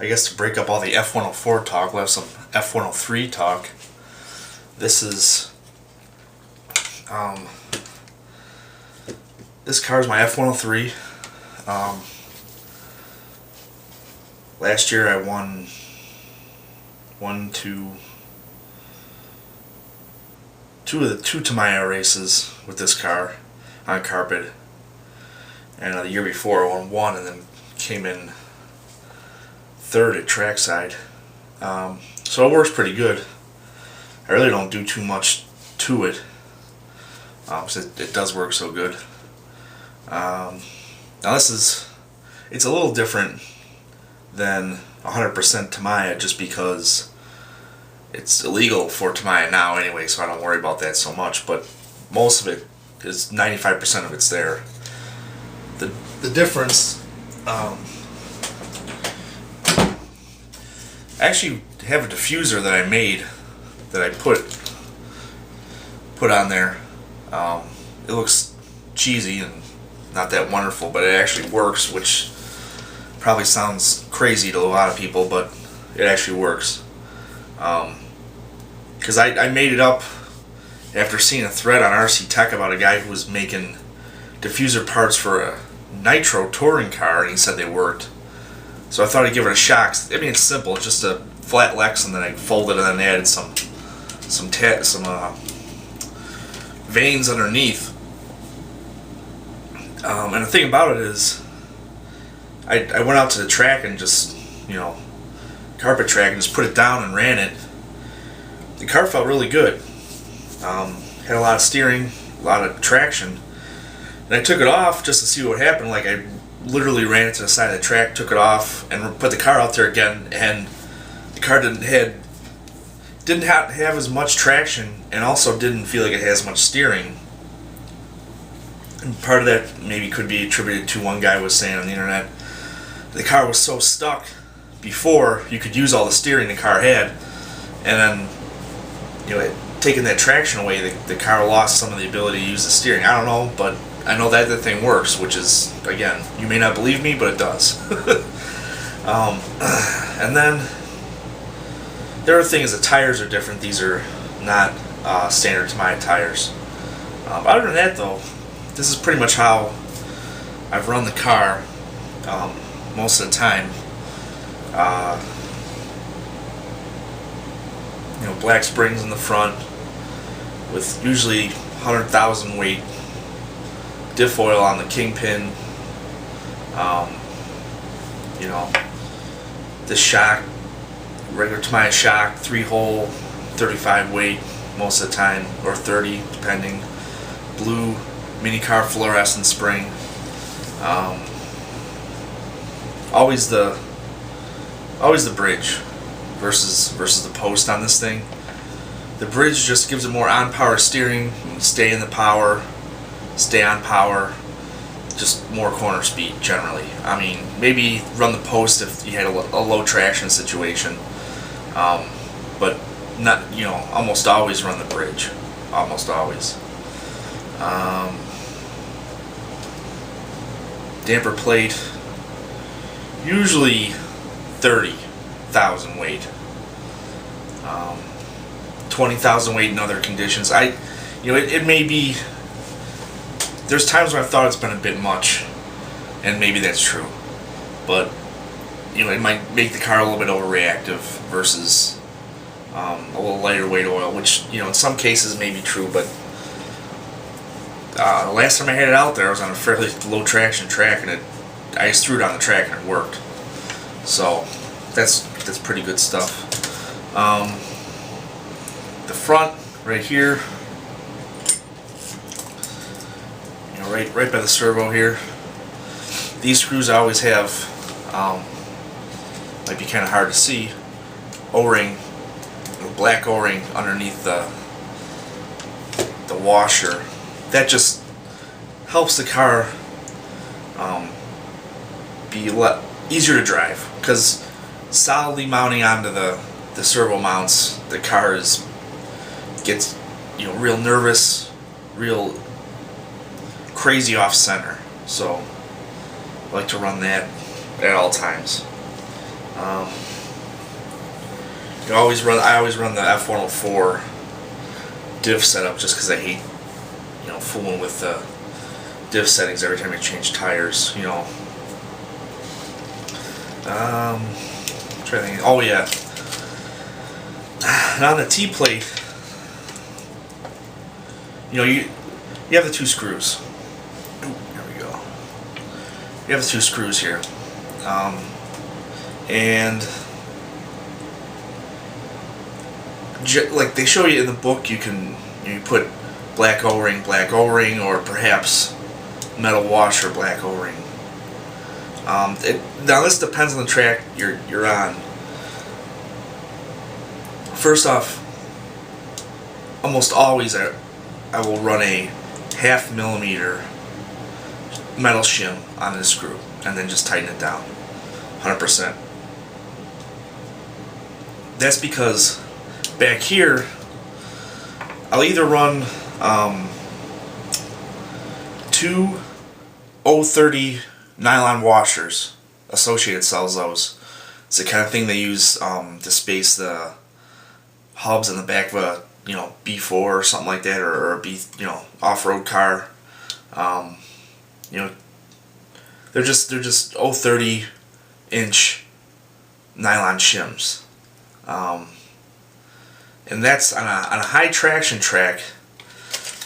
I guess to break up all the F104 talk, we'll have some F103 talk. This car is my F103. Last year I won two Tamiya races with this car on carpet, and the year before I won one and then came in third at trackside. So it works pretty good. I really don't do too much to it, so it does work so good. Now it's a little different than 100% Tamiya, just because it's illegal for Tamiya now anyway, so I don't worry about that so much, but most of it is 95% of it's there. The difference, I actually have a diffuser that I made that I put on there. It looks cheesy and not that wonderful, but it actually works, which probably sounds crazy to a lot of people, but it actually works. Because I made it up after seeing a thread on RC Tech about a guy who was making diffuser parts for a nitro touring car, and he said they worked. So I thought I'd give it a shot. I mean, it's simple. It's just a flat Lex, and then I folded and then added some vanes underneath. And the thing about it is, I went out to the track and just, carpet track, and just put it down and ran it. The car felt really good. Had a lot of steering, a lot of traction. And I took it off just to see what happened. Like, I literally ran it to the side of the track, took it off, and put the car out there again, and the car didn't have as much traction, and also didn't feel like it has much steering. And part of that maybe could be attributed to one guy was saying on the internet, the car was so stuck before you could use all the steering the car had, and then taking that traction away, the car lost some of the ability to use the steering. I don't know, but I know that the thing works, which is, again, you may not believe me, but it does. And then the other thing is the tires are different. These are not standard Tamiya tires. Other than that, though, this is pretty much how I've run the car most of the time. Black springs in the front with usually 100,000 weight diff oil on the kingpin. The shock, regular Tamiya shock, 3-hole, 35 weight most of the time, or 30 depending. Blue mini car fluorescent spring. Always the bridge versus the post on this thing. The bridge just gives it more on-power steering. You can stay in the power, stay on power, just more corner speed generally. I mean, maybe run the post if you had a low traction situation, but not, almost always run the bridge. Almost always. Damper plate, usually 30,000 weight. 20,000 weight in other conditions. It may be. There's times when I've thought it's been a bit much, and maybe that's true. But it might make the car a little bit overreactive versus a little lighter weight oil, which in some cases may be true. But the last time I had it out there, I was on a fairly low traction track, and I just threw it on the track and it worked. So that's pretty good stuff. The front right here, right by the servo here. These screws I always have, might be kind of hard to see, O-ring, black O-ring underneath the washer. That just helps the car be a lot easier to drive, because solidly mounting onto the servo mounts, the car gets real nervous, real crazy off center. So I like to run that at all times. I always run the F104 diff setup just because I hate, fooling with the diff settings every time I change tires. I'm trying to think. Oh yeah. And on the T-plate, you have the two screws. Ooh, there we go. You have the two screws here, and like they show you in the book, you put black O-ring, or perhaps metal washer, black O-ring. Now this depends on the track you're on. First off, almost always I will run a 0.5 millimeter metal shim on this screw and then just tighten it down 100%. That's because back here I'll either run two 030 nylon washers. Associated sells those. It's the kind of thing they use to space the hubs in the back of a B4 or something like that, or a off-road car. They're just 030 inch nylon shims, and that's on a high traction track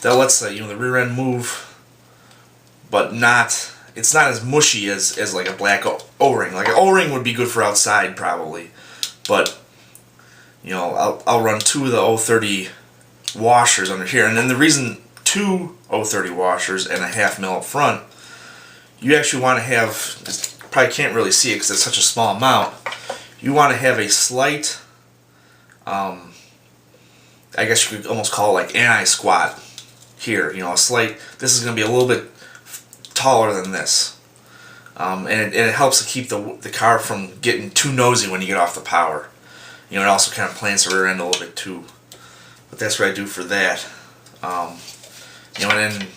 that lets the rear end move, but it's not as mushy as like a black O-ring. Like an O-ring would be good for outside probably, but I'll run two of the 030 washers under here. And then the reason two 030 washers and a 0.5 mil up front, you actually want to have, probably can't really see it because it's such a small amount, you want to have a slight, I guess you could almost call it like anti-squat here. A slight, this is going to be a little bit taller than this. And it helps to keep the car from getting too nosy when you get off the power. It also kind of plants the rear end a little bit too. But that's what I do for that. And then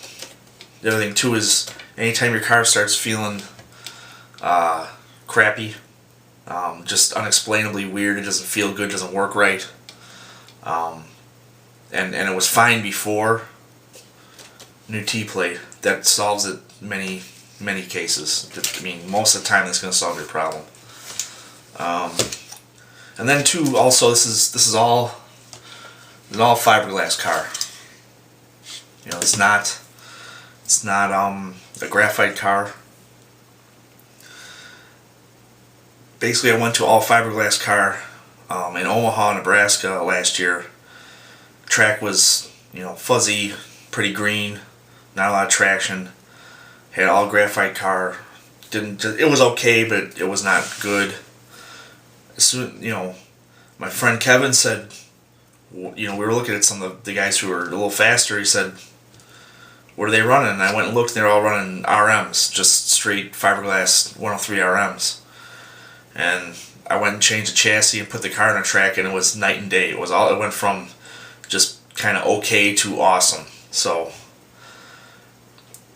the other thing too is anytime your car starts feeling crappy, just unexplainably weird, it doesn't feel good, doesn't work right, and it was fine before, new T-plate, that solves it many cases. I mean, most of the time that's going to solve your problem. And then too, also this is all fiberglass car. It's not a graphite car. Basically, I went to all fiberglass car in Omaha, Nebraska last year. Track was fuzzy, pretty green, not a lot of traction. Had all graphite car. It was okay, but it was not good. Soon, my friend Kevin said, we were looking at some of the guys who were a little faster. He said, what are they running? And I went and looked, and they're all running RMs, just straight fiberglass 103 RMs. And I went and changed the chassis and put the car on a track, and it was night and day. It went from just kind of okay to awesome. So,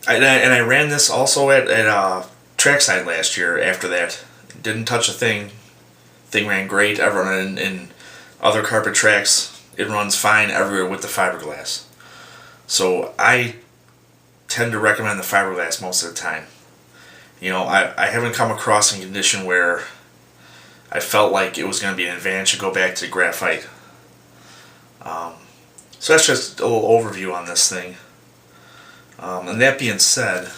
I ran this also at trackside last year. After that, didn't touch a thing. Thing ran great. I've run it in other carpet tracks. It runs fine everywhere with the fiberglass. So I tend to recommend the fiberglass most of the time. I haven't come across a condition where I felt like it was going to be an advantage to go back to graphite. So that's just a little overview on this thing. And that being said,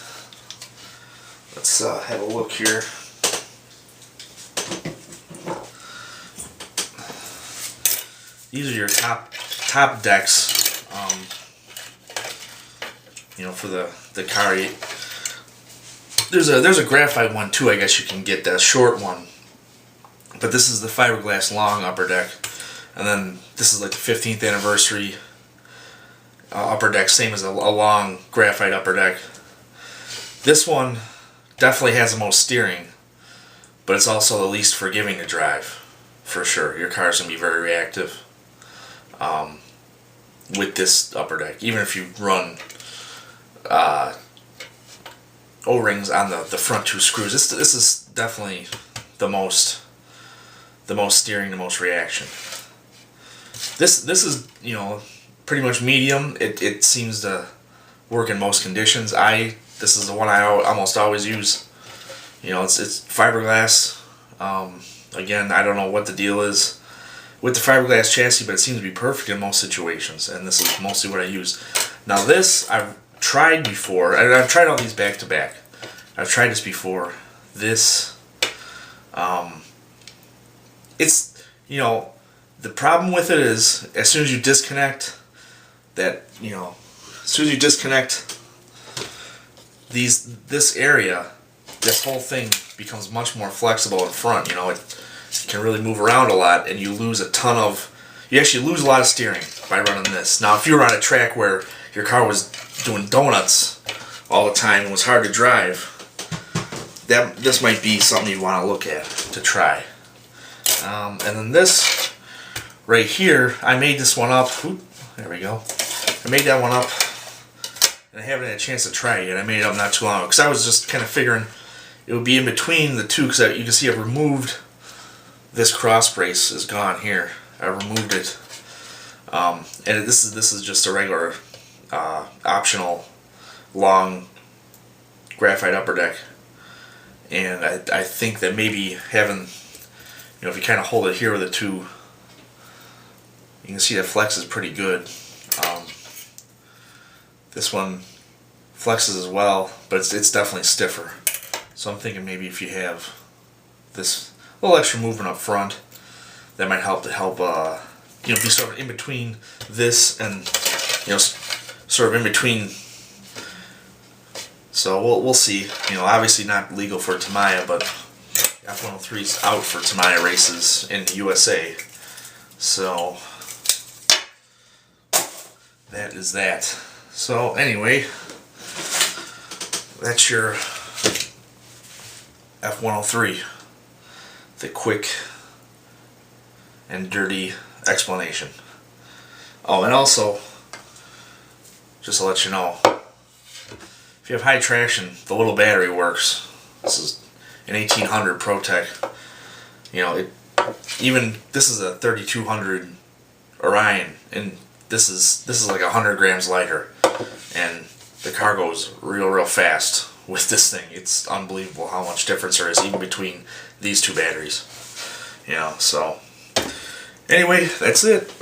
let's have a look here. These are your top decks, for the car. There's a graphite one too, I guess you can get, that short one. But this is the fiberglass long upper deck, and then this is like the 15th anniversary upper deck, same as a long graphite upper deck. This one definitely has the most steering, but it's also the least forgiving to drive, for sure. Your car's gonna be very reactive. With this upper deck, even if you run O-rings on the front two screws, this is definitely the most the most steering, the most reaction. This is, you know, pretty much medium. It seems to work in most conditions. This is the one I almost always use. You know, it's fiberglass. Again, I don't know what the deal is with the fiberglass chassis, but it seems to be perfect in most situations, and this is mostly what I use. Now this I've tried before, and I've tried all these back to back. I've tried this before. This, it's, you know, the problem with it is as soon as you disconnect that, you know, as soon as you disconnect this area, this whole thing becomes much more flexible in front. You know, it can really move around a lot, and you actually lose a lot of steering by running this. Now, if you were on a track where your car was doing donuts all the time and was hard to drive, this might be something you want to look at to try. And then this right here, I made this one up. Oop, there we go. I made that one up, and I haven't had a chance to try it yet. I made it up not too long ago because I was just kind of figuring it would be in between the two, because you can see I've removed this cross brace is gone here. I removed it, and this is just a regular optional long graphite upper deck, and I think that maybe having, you know, if you kind of hold it here with the two, you can see that flexes pretty good. This one flexes as well, but it's definitely stiffer. So I'm thinking maybe if you have this little extra movement up front, that might help you know, be sort of in between this and, you know, sort of in between. So we'll see. You know, obviously not legal for Tamiya, but F103 is out for Tamiya races in the USA. So that is that. So anyway, that's your F103, the quick and dirty explanation. Oh, and also, just to let you know, if you have high traction, the little battery works. This is an 1800 ProTech. You know, this is a 3200 Orion, and this is like 100 grams lighter, and the car goes real fast with this thing. It's unbelievable how much difference there is even between these two batteries. You know, so anyway, that's it.